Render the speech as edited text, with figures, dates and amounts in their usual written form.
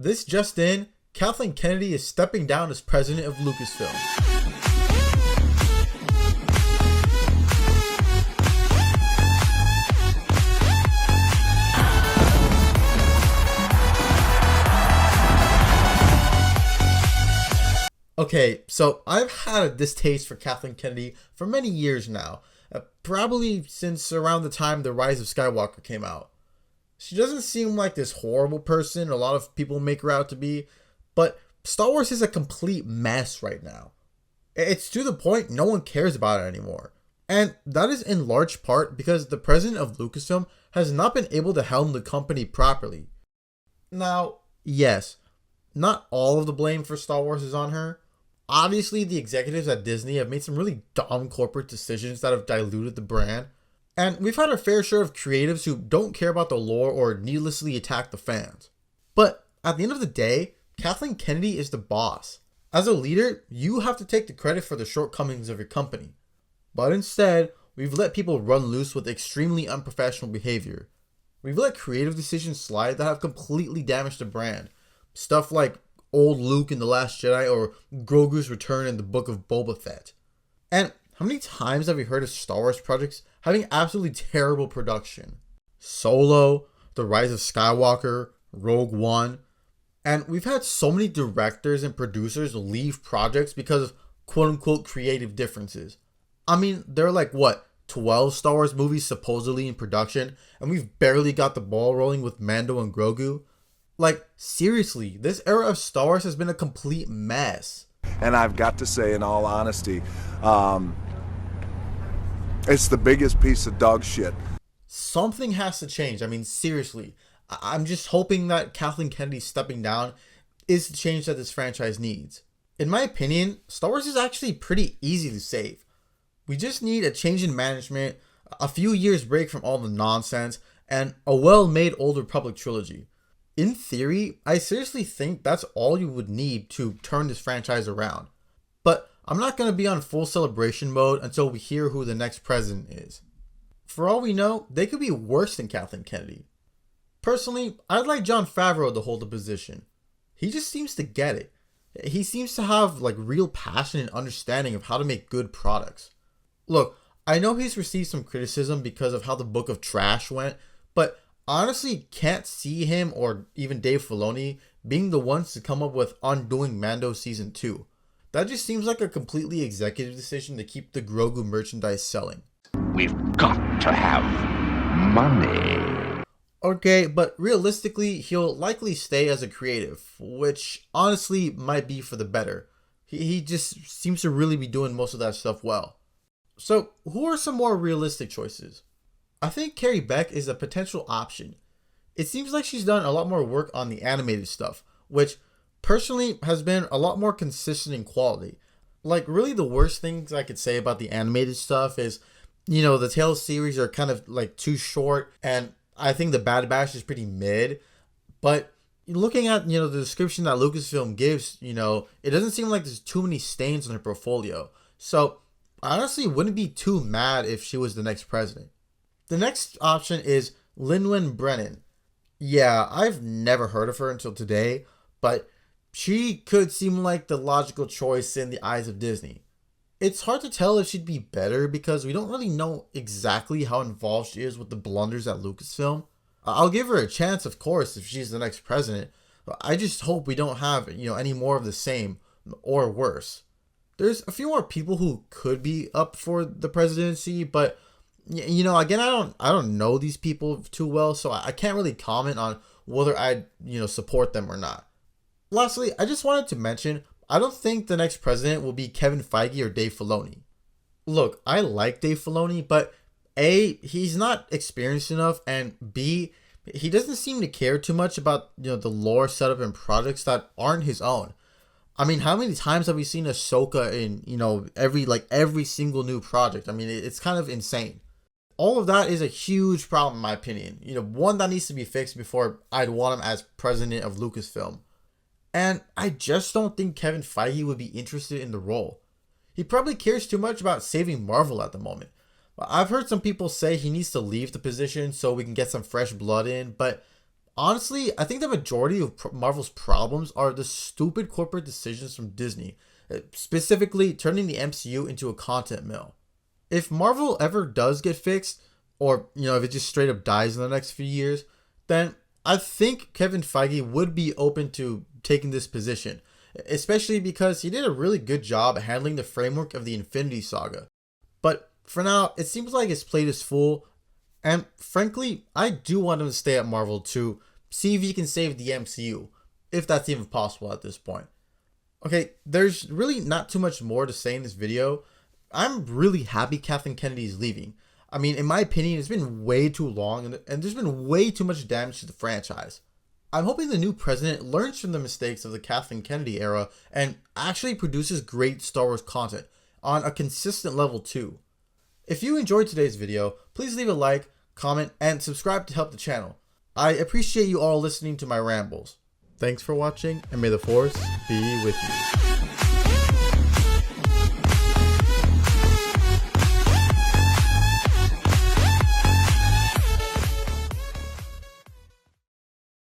This just in, Kathleen Kennedy is stepping down as president of Lucasfilm. Okay, so I've had a distaste for Kathleen Kennedy for many years now, probably since around the time The Rise of Skywalker came out. She doesn't seem like this horrible person a lot of people make her out to be, but Star Wars is a complete mess right now. It's to the point no one cares about it anymore. And that is in large part because the president of Lucasfilm has not been able to helm the company properly. Now, yes, not all of the blame for Star Wars is on her. Obviously, the executives at Disney have made some really dumb corporate decisions that have diluted the brand. And we've had our fair share of creatives who don't care about the lore or needlessly attack the fans. But at the end of the day, Kathleen Kennedy is the boss. As a leader, you have to take the credit for the shortcomings of your company. But instead, we've let people run loose with extremely unprofessional behavior. We've let creative decisions slide that have completely damaged the brand. Stuff like old Luke in The Last Jedi or Grogu's return in the Book of Boba Fett. And how many times have we heard of Star Wars projects having absolutely terrible production? Solo, The Rise of Skywalker, Rogue One. And we've had so many directors and producers leave projects because of quote-unquote creative differences. I mean, there are like, 12 Star Wars movies supposedly in production, and we've barely got the ball rolling with Mando and Grogu. Like, seriously, this era of Star Wars has been a complete mess. And I've got to say, in all honesty, it's the biggest piece of dog shit. Something has to change. I mean, seriously. I'm just hoping that Kathleen Kennedy stepping down is the change that this franchise needs. In my opinion, Star Wars is actually pretty easy to save. We just need a change in management, a few years break from all the nonsense, and a well-made Old Republic trilogy. In theory, I seriously think that's all you would need to turn this franchise around. But I'm not going to be on full celebration mode until we hear who the next president is. For all we know, they could be worse than Kathleen Kennedy. Personally, I'd like Jon Favreau to hold the position. He just seems to get it. He seems to have real passion and understanding of how to make good products. Look, I know he's received some criticism because of how the Book of Trash went, but honestly can't see him or even Dave Filoni being the ones to come up with Undoing Mando Season 2. That just seems like a completely executive decision to keep the Grogu merchandise selling. We've got to have money. Okay, but realistically, he'll likely stay as a creative, which honestly might be for the better. He just seems to really be doing most of that stuff well. So, who are some more realistic choices? I think Carrie Beck is a potential option. It seems like she's done a lot more work on the animated stuff, which personally has been a lot more consistent in quality. Really the worst things I could say about the animated stuff is, the Tales series are kind of too short, and I think the Bad Batch is pretty mid. But looking at, the description that Lucasfilm gives, it doesn't seem like there's too many stains on her portfolio. So I honestly wouldn't be too mad if she was the next president. The next option is Lin-Wen Brennan. Yeah, I've never heard of her until today, but she could seem like the logical choice in the eyes of Disney. It's hard to tell if she'd be better because we don't really know exactly how involved she is with the blunders at Lucasfilm. I'll give her a chance, of course, if she's the next president. I just hope we don't have, any more of the same or worse. There's a few more people who could be up for the presidency, but again, I don't know these people too well, so I can't really comment on whether I'd, support them or not. Lastly, I just wanted to mention, I don't think the next president will be Kevin Feige or Dave Filoni. Look, I like Dave Filoni, but A, he's not experienced enough, and B, he doesn't seem to care too much about, the lore setup and projects that aren't his own. I mean, how many times have we seen Ahsoka in, every single new project? I mean, it's kind of insane. All of that is a huge problem in my opinion. One that needs to be fixed before I'd want him as president of Lucasfilm. And I just don't think Kevin Feige would be interested in the role. He probably cares too much about saving Marvel at the moment. I've heard some people say he needs to leave the position so we can get some fresh blood in, but Honestly, I think the majority of Marvel's problems are the stupid corporate decisions from Disney, specifically turning the MCU into a content mill. If Marvel ever does get fixed, or if it just straight up dies in the next few years, then I think Kevin Feige would be open to taking this position, especially because he did a really good job handling the framework of the Infinity Saga. But for now, it seems like his plate is full, and frankly, I do want him to stay at Marvel to see if he can save the MCU, if that's even possible at this point. Okay, there's really not too much more to say in this video. I'm really happy Kathleen Kennedy is leaving. I mean, in my opinion, it's been way too long and there's been way too much damage to the franchise. I'm hoping the new president learns from the mistakes of the Kathleen Kennedy era and actually produces great Star Wars content on a consistent level too. If you enjoyed today's video, please leave a like, comment, and subscribe to help the channel. I appreciate you all listening to my rambles. Thanks for watching, and may the Force be with you.